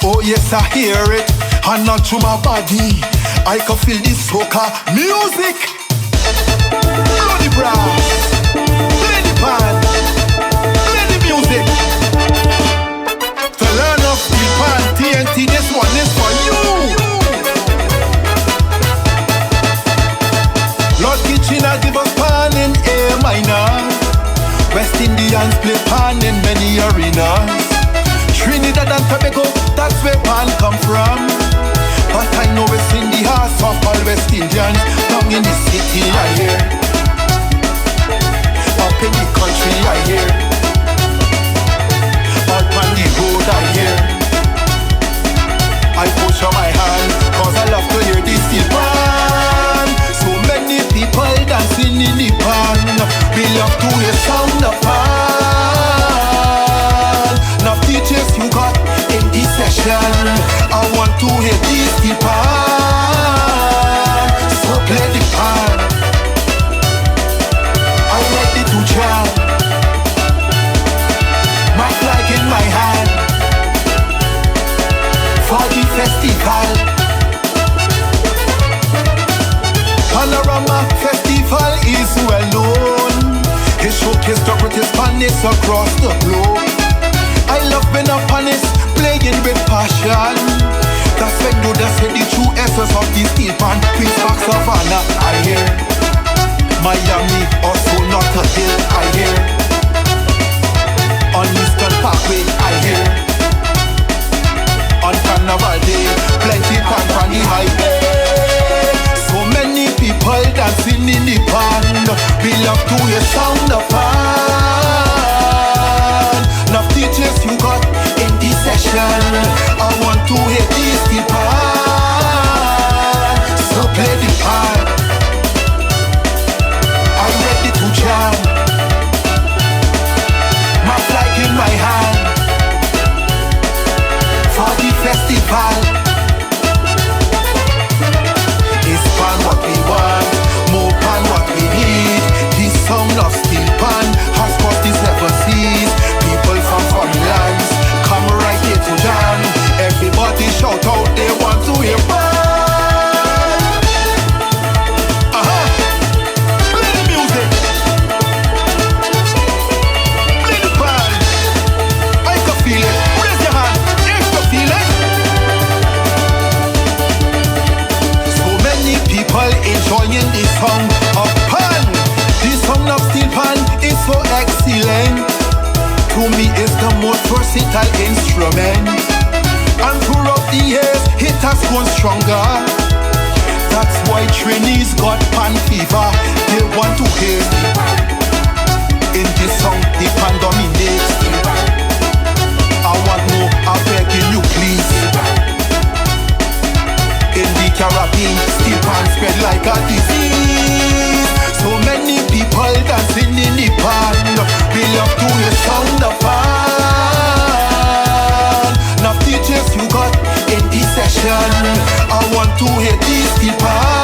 Oh yes, I hear it, and not to my body. I can feel the soca music. Bloody brass, play the pan, play the music. To learn of the pan, TNT, this one is for you. Lord Kitchener give us pan in A minor. West Indians play pan in many arenas. Trinidad and Tobago, that's where pan come from. But I know it's in the hearts of all West Indians. Down in the city I hear, up in the country I hear, out on the road I hear. I push on my hand, cause I love to hear this steel pan. So many people dancing in the pan. We love to hear sound of pan. Now teachers you got in this session, I want to hear this steel pan. So play the pan, I'm ready to jam. My flag in my hand for the festival. Panorama Festival is well known. It showcases the British Panist across the globe. I love being a Panist, playing with passion. That's when you just hear the true essence of the steel pan. Queen's Park Savannah, I hear. Miami, also not a hill, I hear. On Eastern Parkway, I hear. On Carnival Day, plenty pan on the highway. So many people dancing in the pan. We love to hear sound of pan. Now teachers you got in this session, I want to hear this the pan. So play the pan, I'm ready to jam. My flag in my hand for the festival. Is pan what we want, more pan what we need. The sound of steel pan has crossed the seven seas. People from foreign lands come right here to jam. Everybody shout out, they want to hear pan. Play the music, play the pan. I can feel it, raise your hand if you feel it. So many people enjoying the sound of pan. The sound of steel pan is so excellent. To me it's the most versatile instrument. And throughout the years it has grown stronger. That's why Trini's got pan fever. They want to hear in this song the pan dominates. I want more, I'm begging you please. In the Caribbean, steel pan spread like a disease. So many people dancing in the pan. We love to hear sound of pan. Now teachers you got in this session, I want to hear this steel pan.